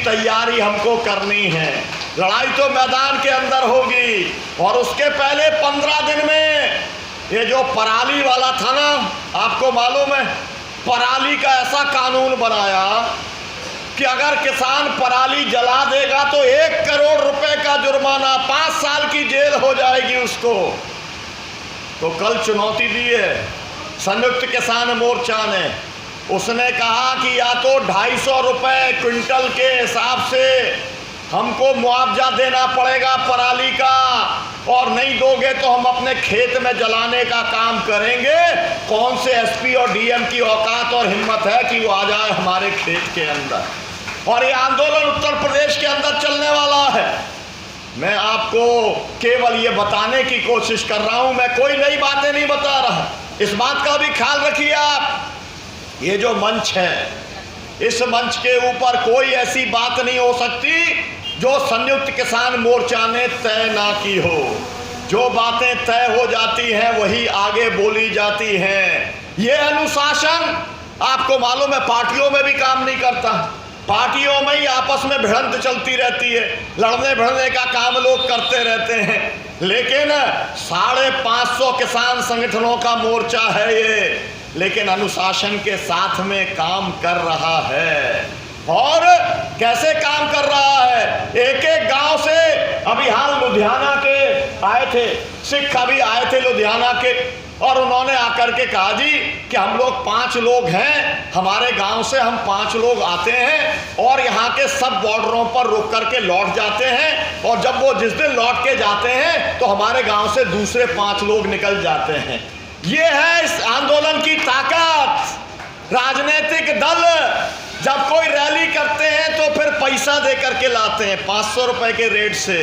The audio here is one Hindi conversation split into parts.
तैयारी हमको करनी है। लड़ाई तो मैदान के अंदर होगी, और उसके पहले 15 दिन में ये जो पराली वाला था ना, आपको मालूम है पराली का ऐसा कानून बनाया कि अगर किसान पराली जला देगा तो 1 करोड़ रुपए का जुर्माना, 5 साल की जेल हो जाएगी उसको। तो कल चुनौती दी है संयुक्त किसान मोर्चा ने, उसने कहा कि या तो 250 रुपए क्विंटल के हिसाब से हमको मुआवजा देना पड़ेगा पराली का, और नहीं दोगे तो हम अपने खेत में जलाने का काम करेंगे। कौन से एसपी और डीएम की औकात और हिम्मत है कि वो आ जाए हमारे खेत के अंदर। और ये आंदोलन उत्तर प्रदेश के अंदर चलने वाला है। मैं आपको केवल ये बताने की कोशिश कर रहा हूं, मैं कोई नई बातें नहीं बता रहा। इस बात का भी ख्याल रखिए आप, ये जो मंच है, इस मंच के ऊपर कोई ऐसी बात नहीं हो सकती जो संयुक्त किसान मोर्चा ने तय ना की हो। जो बातें तय हो जाती हैं वही आगे बोली जाती हैं। ये अनुशासन आपको मालूम है पार्टियों में भी काम नहीं करता। पार्टियों में ही आपस में भिड़ंत चलती रहती है, लड़ने भिड़ने का काम लोग करते रहते हैं। लेकिन 550 किसान संगठनों का मोर्चा है ये, लेकिन अनुशासन के साथ में काम कर रहा है। और कैसे काम कर रहा है, एक एक गांव से, अभी हाल लुधियाना के आए थे सिख, अभी आए थे लुधियाना के, और उन्होंने आकर के कहा जी कि हम लोग 5 लोग हैं, हमारे गांव से हम 5 लोग आते हैं और यहाँ के सब बॉर्डरों पर रुक करके लौट जाते हैं, और जब वो जिस दिन लौट के जाते हैं तो हमारे गांव से दूसरे 5 लोग निकल जाते हैं। ये है इस आंदोलन की ताकत। राजनीतिक दल जब कोई रैली करते हैं तो फिर पैसा दे करके लाते हैं, 500 रुपए के रेट से,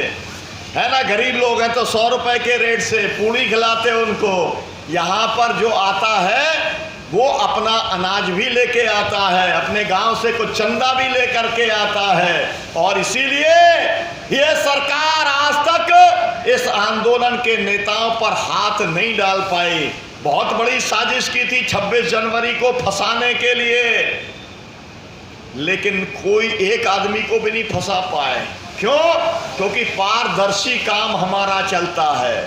है ना। गरीब लोग हैं तो 100 रुपए के रेट से पूड़ी खिलाते हैं उनको। यहाँ पर जो आता है वो अपना अनाज भी लेके आता है, अपने गांव से कुछ चंदा भी लेकर के आता है। और इसीलिए ये सरकार आज तक इस आंदोलन के नेताओं पर हाथ नहीं डाल पाई। बहुत बड़ी साजिश की थी 26 जनवरी को फंसाने के लिए, लेकिन कोई एक आदमी को भी नहीं फंसा पाए। क्यों? क्योंकि पारदर्शी काम हमारा चलता है।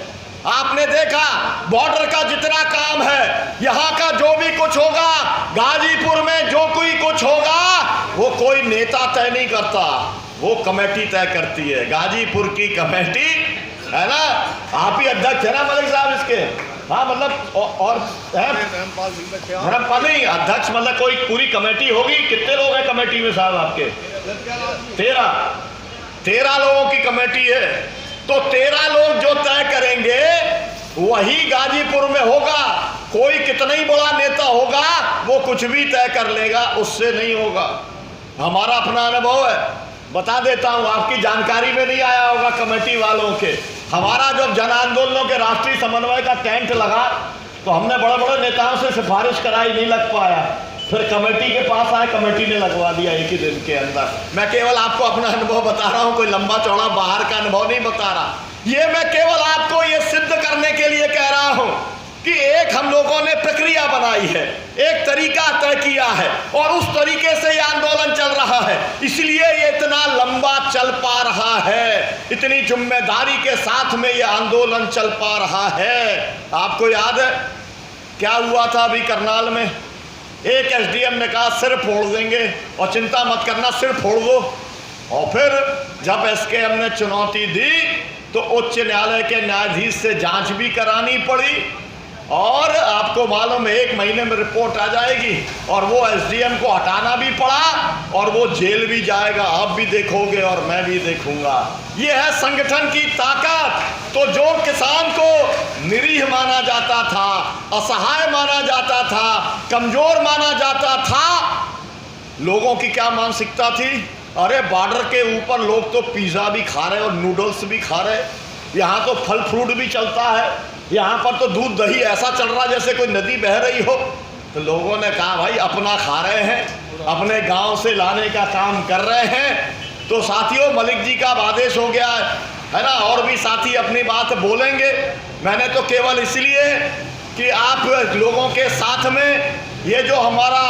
आपने देखा बॉर्डर का जितना काम है, यहाँ का जो भी कुछ होगा, गाजीपुर में जो कोई कुछ होगा, वो कोई नेता तय नहीं करता, वो कमेटी तय करती है। गाजीपुर की कमेटी है ना, आप ही अध्यक्ष है ना मलिक साहब इसके। हाँ मतलब और धर्मपाल नहीं अध्यक्ष, मतलब कोई पूरी कमेटी होगी। कितने लोग हैं कमेटी में साहब आपके? 13 लोगों की कमेटी है। तो 13 लोग जो तय करेंगे वही गाजीपुर में होगा। कोई कितना ही बड़ा नेता होगा वो कुछ भी तय कर लेगा, उससे नहीं होगा। हमारा अपना अनुभव है, बता देता हूँ, आपकी जानकारी में नहीं आया होगा कमेटी वालों के। हमारा जब जन आंदोलनों के राष्ट्रीय समन्वय का कैंप लगा तो हमने बड़े बड़े नेताओं से सिफारिश कराई, नहीं लग पाया। फिर कमेटी के पास आए, कमेटी ने लगवा दिया एक ही दिन के अंदर। मैं केवल आपको अपना अनुभव बता रहा हूँ, कोई लंबा चौड़ा बाहर का अनुभव नहीं बता रहा। ये मैं केवल आपको ये सिद्ध करने के लिए कह रहा हूँ कि एक हम लोगों ने प्रक्रिया बनाई है, एक तरीका तय किया है, और उस तरीके से ये आंदोलन चल रहा है। इसलिए ये इतना लंबा चल पा रहा है, इतनी जिम्मेदारी के साथ में ये आंदोलन चल पा रहा है। आपको याद है क्या हुआ था अभी करनाल में? एक एसडीएम ने कहा सिर फोड़ देंगे, और चिंता मत करना सिर फोड़ दो। और फिर जब एसकेएम ने चुनौती दी तो उच्च न्यायालय के न्यायाधीश से जांच भी करानी पड़ी, और आपको मालूम है 1 महीने में रिपोर्ट आ जाएगी, और वो एसडीएम को हटाना भी पड़ा, और वो जेल भी जाएगा। आप भी देखोगे और मैं भी देखूंगा। ये है संगठन की ताकत। तो जो किसान को निरीह माना जाता था, असहाय माना जाता था, कमजोर माना जाता था, लोगों की क्या मानसिकता थी? अरे बॉर्डर के ऊपर लोग तो पिज्जा भी खा रहे और नूडल्स भी खा रहे, यहाँ तो फल फ्रूट भी चलता है, यहाँ पर तो दूध दही ऐसा चल रहा जैसे कोई नदी बह रही हो। तो लोगों ने कहा भाई अपना खा रहे हैं, अपने गांव से लाने का काम कर रहे हैं। तो साथियों मलिक जी का आदेश हो गया है ना, और भी साथी अपनी बात बोलेंगे। मैंने तो केवल इसलिए कि आप लोगों के साथ में ये जो हमारा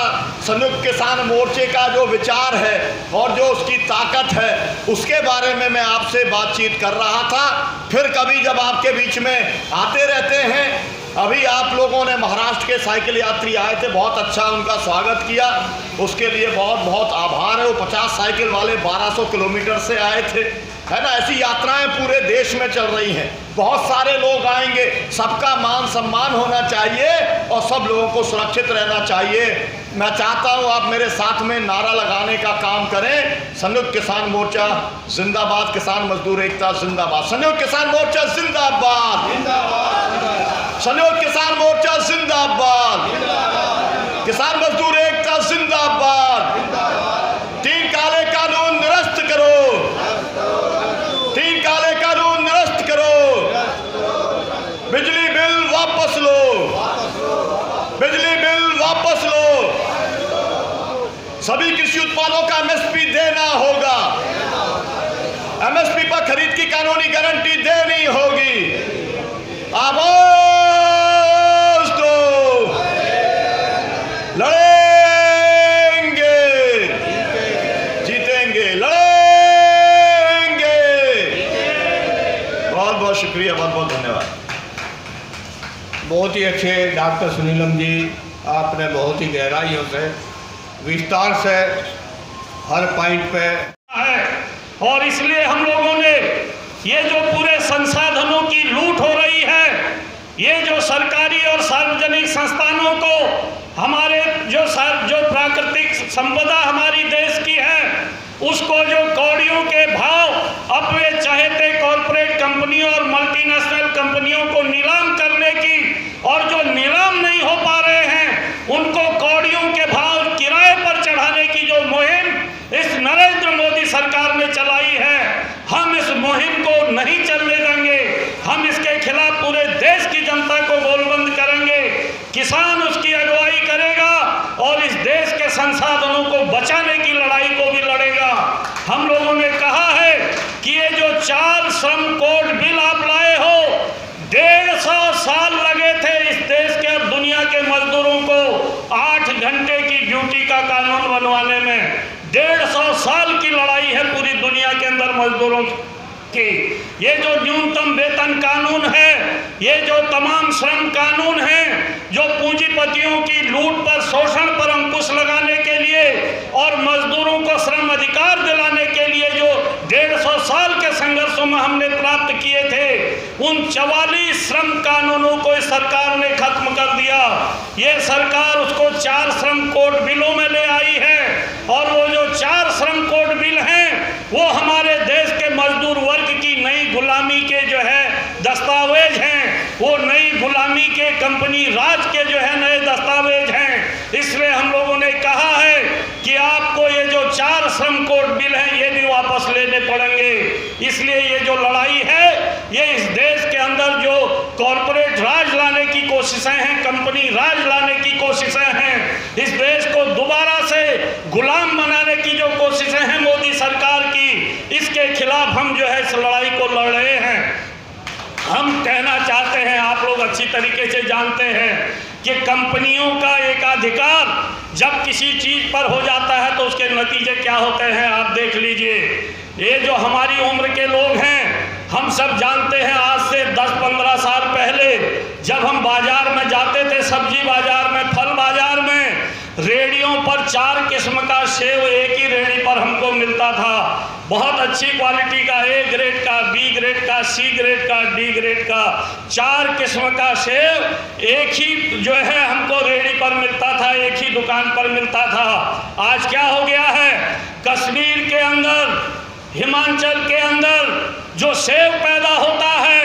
संयुक्त किसान मोर्चे का जो विचार है और जो उसकी ताकत है, उसके बारे में मैं आपसे बातचीत कर रहा था। फिर कभी जब आपके बीच में आते रहते हैं। अभी आप लोगों ने महाराष्ट्र के साइकिल यात्री आए थे, बहुत अच्छा उनका स्वागत किया, उसके लिए बहुत बहुत आभार है। वो 50 साइकिल वाले 1200 किलोमीटर से आए थे, है ना। ऐसी यात्राएं पूरे देश में चल रही हैं, बहुत सारे लोग आएंगे, सबका मान सम्मान होना चाहिए और सब लोगों को सुरक्षित रहना चाहिए। मैं चाहता हूं आप मेरे साथ में नारा लगाने का काम करें। संयुक्त किसान मोर्चा जिंदाबाद, किसान मजदूर एकता जिंदाबाद, संयुक्त किसान मोर्चा जिंदाबाद, संयुक्त किसान मोर्चा जिंदाबाद, किसान मजदूर एकता जिंदाबाद। 3 काले कानून निरस्त करो, 3 काले कानून निरस्त करो, बिजली बिल वापस लो, बिजली बिल वापस लो, सभी कृषि उत्पादों का एमएसपी देना होगा, एमएसपी पर खरीद की कानूनी गारंटी देनी होगी। आवाज दो, लड़ेंगे, जीतेंगे, लड़ेंगे। बहुत बहुत शुक्रिया, बहुत बहुत धन्यवाद। बहुत ही अच्छे डॉक्टर सुनीलम जी, आपने बहुत ही गहराइयों से विस्तार से हर पॉइंट पे है। और इसलिए हम लोगों ने ये जो पूरे संसाधनों की लूट हो रही है, ये जो सरकारी और सार्वजनिक संस्थानों को हमारे जो प्राकृतिक संपदा हमारी देश की है, उसको जो कौड़ियों के भाव अपने चाहते कॉरपोरेट कंपनियों और मल्टीनेशनल कंपनियों को नीलाम करने की, और जो नीलाम नहीं हो पा रहे हैं उनको कौड़ियों के भाव किराए पर चढ़ाने की जो मुहिम इस नरेंद्र मोदी सरकार ने चलाई है, हम इस मुहिम को नहीं चलने देंगे। हम इसके खिलाफ पूरे देश की जनता को गोलबंद करेंगे। किसान उसकी अगुवाई करेगा और इस देश के संसाधनों को बचाने की लड़ाई को भी लड़ेगा। हम लोगों ने कहा है कि ये जो 4 श्रम कोड बिल आप लाए हो, 150 साल लगे थे इस देश के और दुनिया के मजदूरों को 8 घंटे की ड्यूटी का कानून बनवाने में। 150 साल की लड़ाई है पूरी दुनिया के अंदर मजदूरों की। ये जो न्यूनतम वेतन कानून है, ये जो तमाम श्रम कानून हैं, जो पूंजीपतियों की लूट पर, शोषण पर अंकुश लगाने के लिए और मजदूरों को श्रम अधिकार दिलाने के लिए जो 150 साल के संघर्षों में हमने प्राप्त किए थे, उन 44 श्रम कानूनों को इस सरकार ने खत्म कर दिया। ये सरकार उसको 4 श्रम कोड बिलों में ले आई है, और वो जो 4 श्रम कोड बिल हैं वो हमारे देश के मजदूर वर्ग की नई गुलामी के जो है दस्तावेज हैं, वो नई गुलामी के कंपनी राज के जो है नए दस्तावेज हैं। इसलिए हम लोगों ने कहा है कि आपको ये जो 4 श्रम कोड बिल हैं ये भी वापस लेने पड़ेंगे। इसलिए ये जो लड़ाई है, ये इस देश के अंदर जो कॉरपोरेट राज लाने की कोशिशें हैं, कंपनी राज लाने की कोशिशें हैं, इस देश को दोबारा से गुलाम बनाने की जो कोशिशें हैं मोदी सरकार की, इसके खिलाफ हम जो है इस लड़ाई को लड़ रहे हैं। हम कहना चाहते हैं, आप लोग अच्छी तरीके से जानते हैं कि कंपनियों का एकाधिकार जब किसी चीज पर हो जाता है तो उसके नतीजे क्या होते हैं आप देख लीजिए। ये जो हमारी उम्र के लोग हैं, हम सब जानते हैं, आज से 10-15 साल पहले जब हम बाजार में जाते थे, सब्जी बाजार में, फल बाजार में, रेडियों पर 4 किस्म का सेव एक ही रेडी पर हमको मिलता था। बहुत अच्छी क्वालिटी का, A ग्रेड का, B ग्रेड का, C ग्रेड का, D ग्रेड का, 4 किस्म का सेव एक ही जो है हमको रेडी पर मिलता था, एक ही दुकान पर मिलता था। आज क्या हो गया है, कश्मीर के अंदर, हिमाचल के अंदर जो सेव पैदा होता है,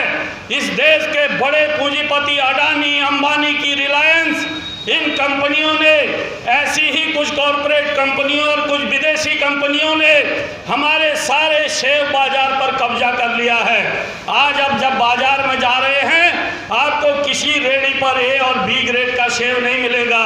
इस देश के बड़े पूंजीपति अडानी, अंबानी की, रिलायंस, इन कंपनियों ने, ऐसी ही कुछ कॉरपोरेट कंपनियों और कुछ विदेशी कंपनियों ने हमारे सारे सेव बाजार पर कब्जा कर लिया है। आज अब जब बाजार में जा रहे हैं, आपको किसी रेडी पर A और B ग्रेड का सेव नहीं मिलेगा।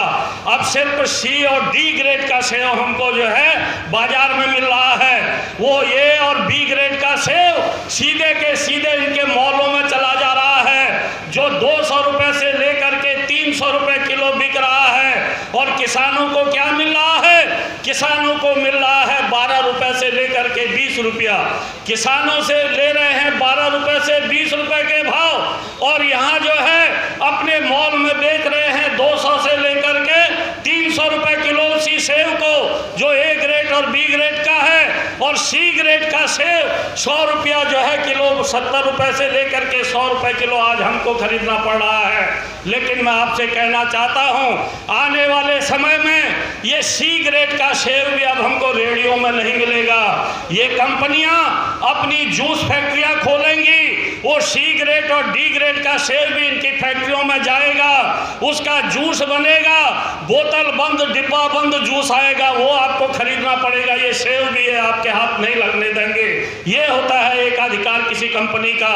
अब सिर्फ C और D ग्रेड का सेव हमको जो है बाजार में मिल रहा है। वो A और B ग्रेड का सेव सीधे के सीधे इनके मॉलों में चला जा रहा है, जो 200 रुपए से लेकर के 300 रुपए किलो बिक रहा है। और किसानों को क्या मिल रहा है? किसानों को मिल रहा है 12 रुपए से लेकर के 20 रुपया। किसानों से ले रहे हैं 12 रुपए से 20 रुपए के भाव, और यहाँ जो है अपने मॉल में बेच रहे हैं 200 से लेकर के 300 रुपए किलो उसी सेब को, जो ए ग्रेड और बी ग्रेड का है। और सी ग्रेड का सेब 100 रुपया जो है किलो, 70 रुपए से लेकर के 100 रुपए किलो आज हमको खरीदना पड़ रहा है। लेकिन मैं आपसे कहना चाहता हूं, आने वाले समय में ये सी ग्रेड का सेब भी अब हमको रेडियो में नहीं मिलेगा। ये कंपनियां अपनी जूस फैक्ट्रियां खोलेंगी, वो सी ग्रेड और डी ग्रेड का सेब भी इनकी फैक्ट्रियों में जाएगा, उसका जूस बनेगा, बोतल बंद डिब्बा बंद जूस आएगा, वो आपको खरीदना पड़ेगा। ये सेब भी है, आपके हाथ नहीं लगने देंगे। ये होता है एकाधिकार किसी कंपनी का।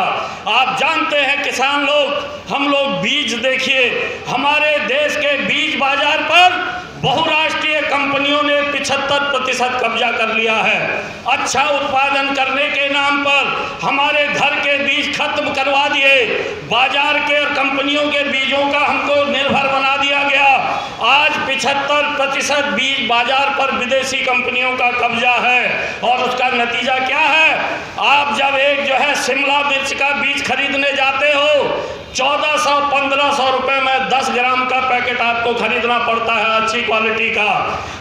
आप जानते हैं किसान लोग, हम लोग बीज देखिए, हमारे देश के बीज बाजार पर बहुराष्ट्रीय कंपनियों ने 75% कब्जा कर लिया है। अच्छा उत्पादन करने के नाम पर हमारे घर के बीज खत्म करवा दिए, बाजार के और कंपनियों के बीजों का हमको निर्भर बना दिया गया। आज 75% बीज बाजार पर विदेशी कंपनियों का कब्जा है, और उसका नतीजा क्या है? आप जब एक जो है शिमला मिर्च का बीज खरीदने जाते हो, 1400-1500 रुपए में 10 ग्राम का पैकेट आपको खरीदना पड़ता है अच्छी क्वालिटी का।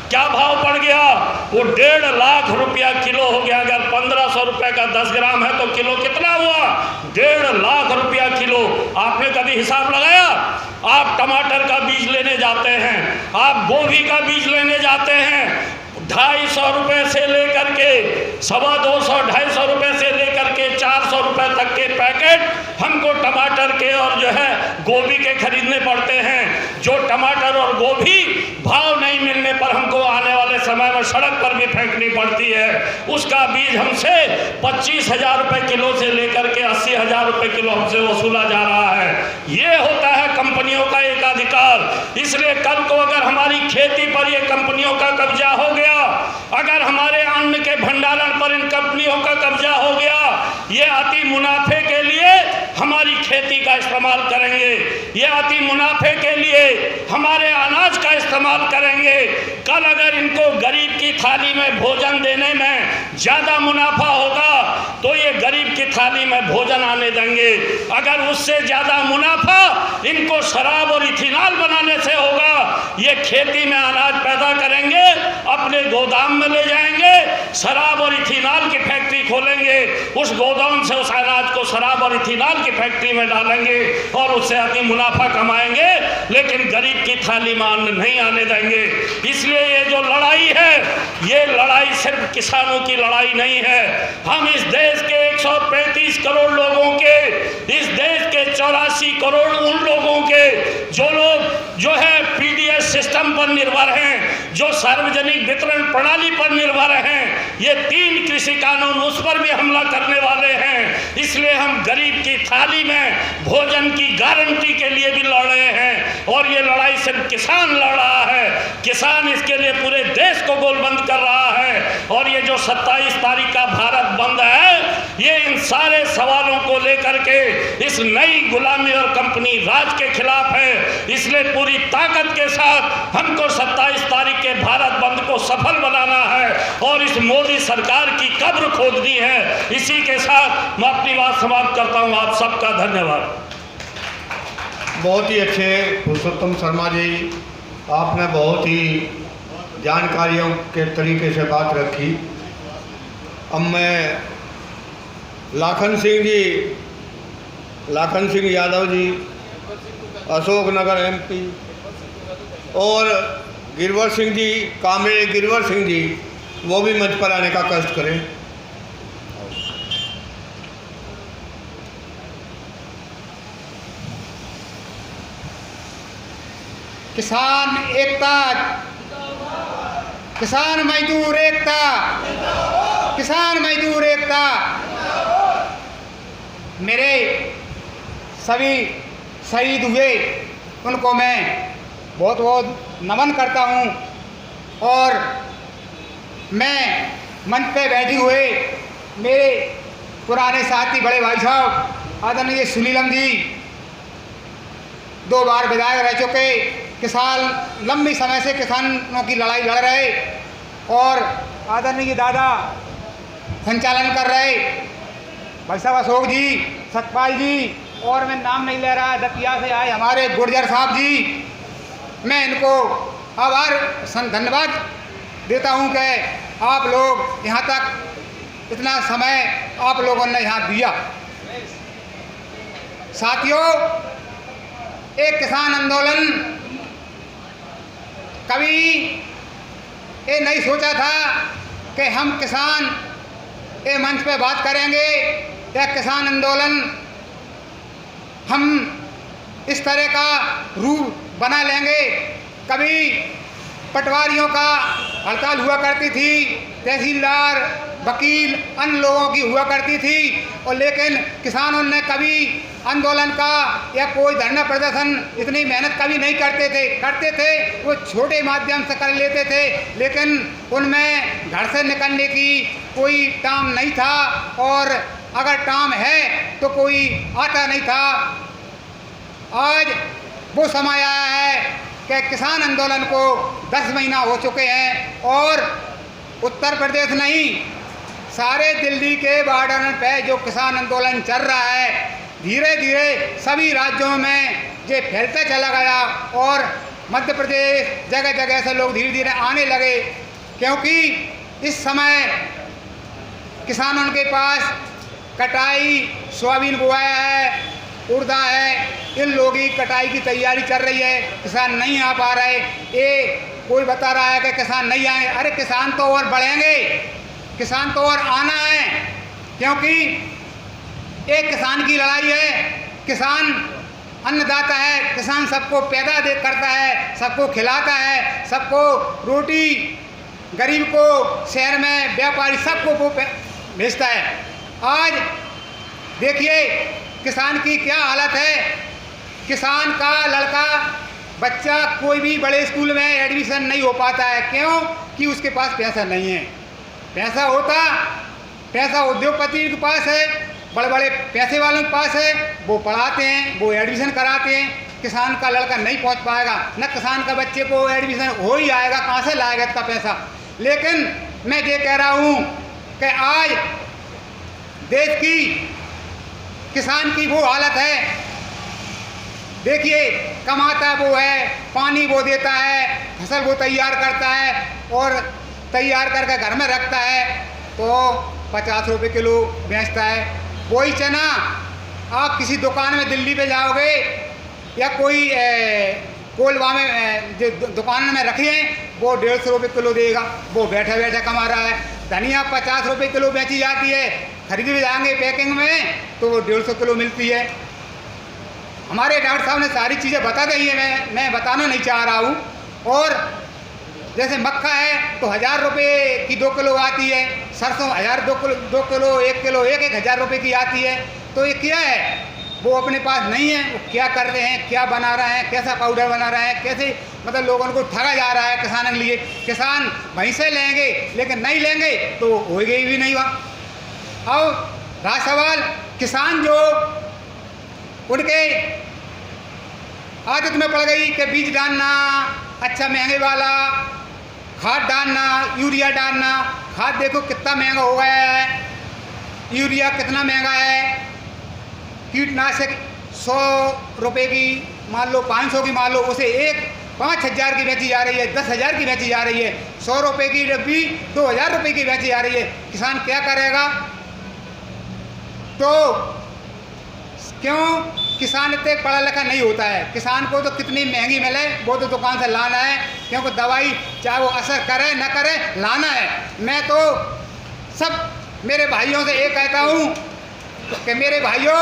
क्या भाव पड़ गया? वो 1.5 लाख रुपया किलो हो गया। अगर 1500 रुपए का 10 ग्राम है तो किलो कितना हुआ? 1.5 लाख रुपया किलो। आपने कभी हिसाब लगाया? आप टमाटर का बीज लेने जाते हैं, आप गोभी का बीज लेने जाते हैं, 250 रुपए से लेकर के 250-250 रुपए से लेकर के 400 रुपए तक के पैकेट हमको टमाटर के और जो है गोभी के खरीदने पड़ते हैं। जो टमाटर और गोभी भाव नहीं मिलने पर हमको आने वाले समय में सड़क पर भी फेंकनी पड़ती है, उसका बीज हमसे 25,000 रुपए किलो से लेकर के 80,000 रुपए किलो हमसे वसूला जा रहा है। ये होता है कंपनियों का एकाधिकार। इसलिए कल को अगर हमारी खेती पर ये कंपनियों का कब्जा हो गया, अगर हमारे अन्न के भंडारण पर इन कंपनियों का कब्जा हो गया, ये अति मुनाफे के लिए हमारी खेती का इस्तेमाल करेंगे, ये अति मुनाफे के लिए हमारे अनाज का इस्तेमाल करेंगे। कल अगर इनको गरीब की थाली में भोजन देने में ज़्यादा मुनाफा होगा तो ये गरीब की थाली में भोजन आने देंगे। अगर उससे ज़्यादा मुनाफा इनको शराब और इथेनॉल बनाने से होगा, ये खेती में अनाज पैदा करेंगे, अपने गोदाम में ले जाएंगे, शराब और इथेनॉल की फैक्ट्री खोलेंगे, उस गोदाम से उस अनाज को शराब और इथेनॉल की फैक्ट्री में डालेंगे और उससे अति मुनाफा कमाएंगे, लेकिन गरीब की थाली में अन्न नहीं आने देंगे। इसलिए ये जो लड़ाई है, ये लड़ाई सिर्फ किसानों की लड़ाई नहीं है। हम इस देश के 135 करोड़ लोगों के, इस देश के 84 करोड़ उन लोगों के जो लोग जो है पीडीएस सिस्टम पर निर्भर हैं, जो सार्वजनिक वितरण प्रणाली पर निर्भर हैं, ये 3 कृषि कानून उस पर भी हमला करने वाले हैं। इसलिए हम गरीब की थाली में भोजन की गारंटी के लिए भी लड़ रहे हैं, और ये लड़ाई सिर्फ किसान लड़ रहा है। किसान इसके लिए पूरे देश को गोलबंद कर रहा है। और ये जो 27 तारीख का भारत बंद है, ये इन सारे सवालों को लेकर के इस नई गुलामी और कंपनी राज के खिलाफ है। इसलिए पूरी ताकत के साथ हमको 27 तारीख के भारत बंद को सफल बनाना है और इस मोदी सरकार की कब्र खोदनी है। इसी के साथ मैं अपनी बात समाप्त करता हूँ। आप सबका धन्यवाद। बहुत ही अच्छे पुरुषोत्तम शर्मा जी, आपने बहुत ही जानकारियों के तरीके से बात रखी। अब मैं लाखन सिंह यादव जी, अशोकनगर एमपी, और गिरवर सिंह जी, कामरे गिरवर सिंह जी, वो भी मंच पर आने का कष्ट करें। किसान एकता, किसान मजदूर एकता, किसान मजदूर एकता। मेरे सभी शहीद हुए उनको मैं बहुत बहुत नमन करता हूँ। और मैं मंच पे बैठे हुए मेरे पुराने साथी बड़े भाई साहब आदरणीय सुनीलम जी 2 बार विधायक रह चुके, किसान लंबी समय से किसानों की लड़ाई लड़ रहे और आदरणीय दादा संचालन कर रहे भाई साहब अशोक जी, सतपाल जी, और मैं नाम नहीं ले रहा, दतिया से आए हमारे गुर्जर साहब जी, मैं इनको आभार धन्यवाद देता हूं कि आप लोग यहाँ तक इतना समय आप लोगों ने यहाँ दिया। साथियों, एक किसान आंदोलन कभी ये नहीं सोचा था कि हम किसान ये मंच पे बात करेंगे या किसान आंदोलन हम इस तरह का रूप बना लेंगे। कभी पटवारियों का हड़ताल हुआ करती थी, तहसीलदार, वकील, अन्य लोगों की हुआ करती थी, और लेकिन किसानों ने कभी आंदोलन का या कोई धरना प्रदर्शन इतनी मेहनत कभी नहीं करते थे वो छोटे माध्यम से कर लेते थे, लेकिन उनमें घर से निकलने की कोई टाइम नहीं था, और अगर टाइम है तो कोई आता नहीं था। आज वो समय आया है कि किसान आंदोलन को 10 महीना हो चुके हैं और उत्तर प्रदेश नहीं, सारे दिल्ली के बॉर्डर पे जो किसान आंदोलन चल रहा है, धीरे धीरे सभी राज्यों में ये फैलता चला गया और मध्य प्रदेश जगह जगह से लोग धीरे धीरे आने लगे, क्योंकि इस समय किसानों के पास कटाई, सोयाबीन बोया है, उड़दा है, इन लोगों की कटाई की तैयारी चल रही है, किसान नहीं आ पा रहे। ये कोई बता रहा है कि किसान नहीं आए, अरे किसान तो और बढ़ेंगे, किसान तो और आना है, क्योंकि एक किसान की लड़ाई है। किसान अन्नदाता है, किसान सबको पैदा करता है, सबको खिलाता है, सबको रोटी, गरीब को शहर में व्यापारी सबको वो भेजता है। आज देखिए किसान की क्या हालत है। किसान का लड़का बच्चा कोई भी बड़े स्कूल में एडमिशन नहीं हो पाता है, क्यों कि उसके पास पैसा नहीं है। पैसा उद्योगपति के पास है, बड़े बड़े पैसे वालों के पास है, वो पढ़ाते हैं, वो एडमिशन कराते हैं। किसान का लड़का नहीं पहुंच पाएगा, न किसान का बच्चे को एडमिशन हो ही आएगा, कहाँ से लाएगा इतना पैसा। लेकिन मैं ये कह रहा हूँ कि आज देश की किसान की वो हालत है, देखिए कमाता वो है, पानी वो देता है, फसल वो तैयार करता है और तैयार करके घर में रखता है तो 50 रुपये किलो बेचता है। वही चना आप किसी दुकान में दिल्ली पे जाओगे या कोई कोलवा में जो दुकान में रखे हैं वो 150 रुपये किलो देगा, वो बैठा बैठा कमा रहा है। धनिया 50 रुपये किलो बेची जाती है, खरीदने जाएंगे पैकिंग में तो वो 150 किलो मिलती है। हमारे डॉक्टर साहब ने सारी चीज़ें बता दी है, मैं बताना नहीं चाह रहा हूँ। और जैसे मक्का है तो 1000 रुपये की 2 किलो आती है, सरसों 1000 2 किलो 1 किलो 1000 रुपये की आती है। तो ये क्या है, वो अपने पास नहीं है, वो क्या कर रहे हैं, क्या बना रहे हैं, कैसा पाउडर बना रहे हैं, कैसे मतलब लोगों को ठगा जा रहा है किसानों के लिए। किसान वहीं से लेंगे, लेकिन नहीं लेंगे तो होएगा भी नहीं वहाँ। और रहा सवाल किसान जो उनके आदत में पड़ गई कि बीज डालना अच्छा महंगे वाला, खाद डालना, यूरिया डालना। खाद देखो कितना महंगा हो गया है, यूरिया कितना महंगा है, कीटनाशक 100 रुपये की मान लो, 500 की मान लो, उसे 5000 की बेची जा रही है, 10,000 की बेची जा रही है, 100 रुपये की डब्बी 2000 रुपये की बेची जा रही है। किसान क्या करेगा? तो क्यों? किसान इतने पढ़ा लिखा नहीं होता है, किसान को तो कितनी महंगी मिले वो तो दुकान से लाना है, क्योंकि दवाई चाहे वो असर करे न करे लाना है। मैं तो सब मेरे भाइयों से ये कहता हूँ कि मेरे भाइयों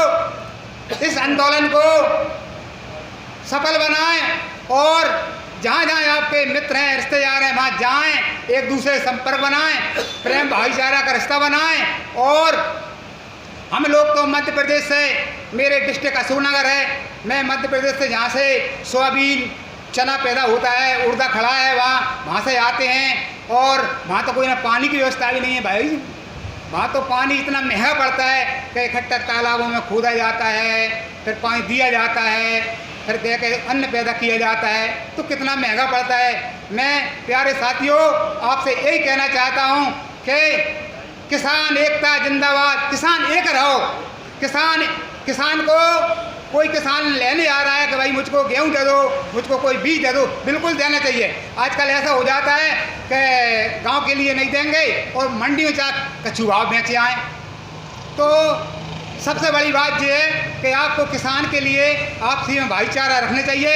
इस आंदोलन को सफल बनाएं और जहाँ जहाँ आपके मित्र हैं, रिश्तेदार हैं, वहाँ जाएं, एक दूसरे से संपर्क बनाएं, प्रेम भाईचारा का रिश्ता बनाएं। और हम लोग तो मध्य प्रदेश से, मेरे डिस्ट्रिक्ट अशोकनगर है, मैं मध्य प्रदेश से जहाँ से सोयाबीन चना पैदा होता है, उड़दा खड़ा है, वहाँ से आते हैं। और वहाँ तो कोई ना पानी की व्यवस्था भी नहीं है भाई, वहाँ तो पानी इतना महंगा पड़ता है कि इकट्ठा तालाबों में खोदा जाता है, फिर पानी दिया जाता है, फिर दे के अन्न पैदा किया जाता है तो कितना महंगा पड़ता है। मैं प्यारे साथियों आपसे यही कहना चाहता हूँ कि किसान एकता जिंदाबाद, किसान एक रहो। किसान को कोई किसान लेने आ रहा है कि भाई मुझको गेहूं दे दो, मुझको कोई बीज दे दो, बिल्कुल देना चाहिए। आजकल ऐसा हो जाता है कि गांव के लिए नहीं देंगे और मंडी में जा कच्चू भाव बेचे आए। तो सबसे बड़ी बात यह है कि आपको किसान के लिए आपसी में भाईचारा रखना चाहिए।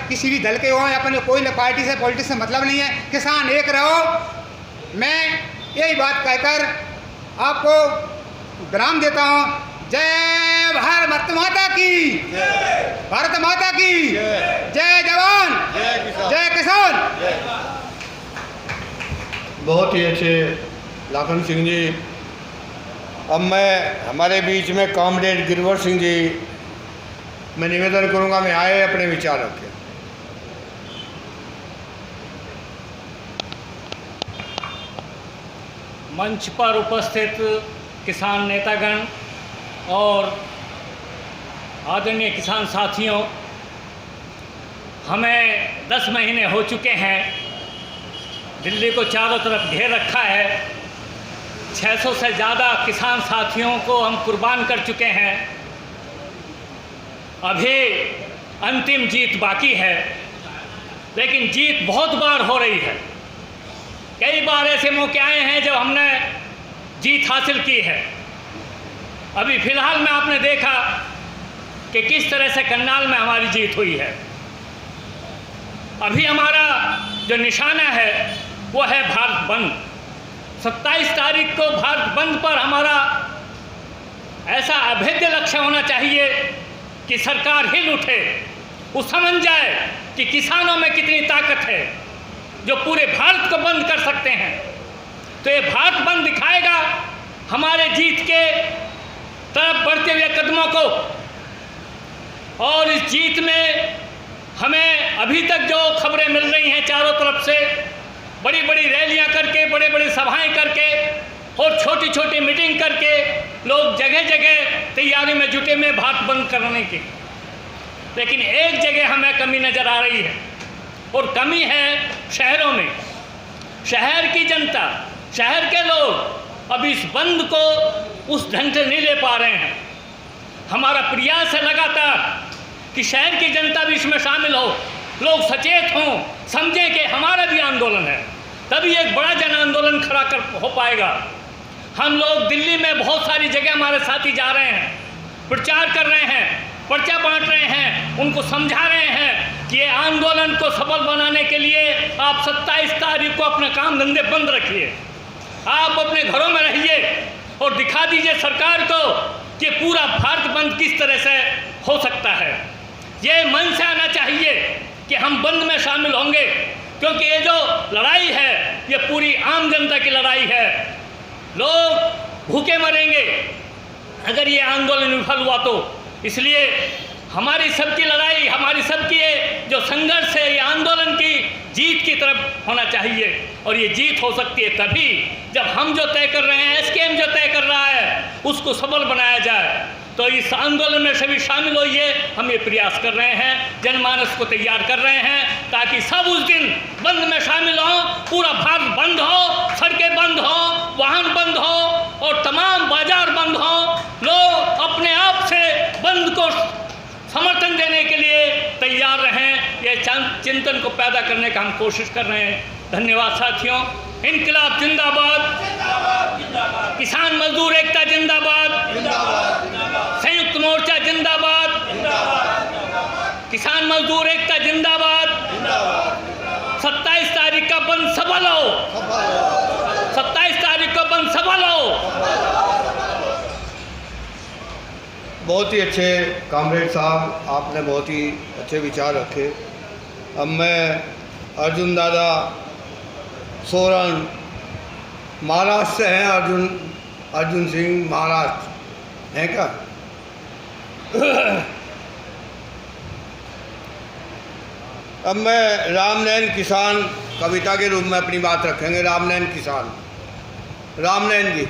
किसी भी दल के हों, अपने कोई पार्टी से पॉलिटिक्स से मतलब नहीं है, किसान एक रहो। मैं यही बात कहकर आपको विराम देता हूँ। जय भारत माता की, भारत माता की जय जवान, जय किसान। बहुत ही अच्छे लाखन सिंह जी। अब मैं हमारे बीच में कॉमरेड गिरवर सिंह जी, मैं निवेदन करूंगा मैं आए अपने विचार रखें। मंच पर उपस्थित किसान नेतागण और आदरणीय किसान साथियों, हमें 10 महीने हो चुके हैं, दिल्ली को चारों तरफ घेर रखा है। 600 से ज़्यादा किसान साथियों को हम कुर्बान कर चुके हैं। अभी अंतिम जीत बाकी है, लेकिन जीत बहुत बार हो रही है। कई बार ऐसे मौके आए हैं जब हमने जीत हासिल की है। अभी फ़िलहाल में आपने देखा कि किस तरह से करनाल में हमारी जीत हुई है। अभी हमारा जो निशाना है वो है भारत बंद। 27 तारीख को भारत बंद पर हमारा ऐसा अभेद्य लक्ष्य होना चाहिए कि सरकार हिल उठे, वो समझ जाए कि किसानों में कितनी ताकत है जो पूरे भारत को बंद कर सकते हैं। तो ये भारत बंद दिखाएगा हमारे जीत के तरफ बढ़ते हुए कदमों को। और इस जीत में हमें अभी तक जो खबरें मिल रही हैं चारों तरफ से, बड़ी बड़ी रैलियां करके, बड़े बड़े सभाएं करके और छोटी छोटी मीटिंग करके लोग जगह जगह तैयारी में जुटे में भारत बंद करने की। लेकिन एक जगह हमें कमी नज़र आ रही है और कमी है शहरों में। शहर की जनता, शहर के लोग अब इस बंद को उस ढंग से नहीं ले पा रहे हैं। हमारा प्रयास है लगातार कि शहर की जनता भी इसमें शामिल हो, लोग सचेत हों, समझें कि हमारा भी आंदोलन है, तभी एक बड़ा जन आंदोलन खड़ा कर हो पाएगा। हम लोग दिल्ली में बहुत सारी जगह हमारे साथी जा रहे हैं, प्रचार कर रहे हैं, पर्चा बांट रहे हैं, उनको समझा रहे हैं कि ये आंदोलन को सफल बनाने के लिए आप 27 तारीख को अपने काम धंधे बंद रखिए, आप अपने घरों में रहिए और दिखा दीजिए सरकार को कि पूरा भारत बंद किस तरह से हो सकता है। ये मन से आना चाहिए कि हम बंद में शामिल होंगे, क्योंकि ये जो लड़ाई है ये पूरी आम जनता की लड़ाई है। लोग भूखे मरेंगे अगर ये आंदोलन विफल हुआ तो। इसलिए हमारी सबकी लड़ाई, हमारी सबकी ये जो संघर्ष है, ये आंदोलन की जीत की तरफ होना चाहिए। और ये जीत हो सकती है तभी जब हम जो तय कर रहे हैं, एसकेएम जो तय कर रहा है, उसको सफल बनाया जाए। तो इस आंदोलन में सभी शामिल होइए। हम ये प्रयास कर रहे हैं, जनमानस को तैयार कर रहे हैं ताकि सब उस दिन बंद में शामिल हों, पूरा भारत बंद हो, सड़कें बंद हो, वाहन बंद हो और तमाम बाजार बंद हो। लोग अपने आप से बंद को समर्थन देने के लिए तैयार रहें। ये चिंतन को पैदा करने का हम कोशिश कर रहे हैं। धन्यवाद साथियों। इनकलाब जिंदाबाद, किसान मजदूर एकता जिंदाबाद, संयुक्त मोर्चा जिंदाबाद, किसान मजदूर एकता जिंदाबाद। 27 तारीख का बंद सफल हो, 27 तारीख को बंद सफल हो। बहुत ही अच्छे कॉमरेड साहब, आपने बहुत ही अच्छे विचार रखे। अब मैं अर्जुन दादा सोरण महाराष्ट्र से हैं, अर्जुन सिंह महाराष्ट्र हैं क्या? अब मैं रामनयन किसान कविता के रूप में अपनी बात रखेंगे। रामनयन किसान, रामनयन जी।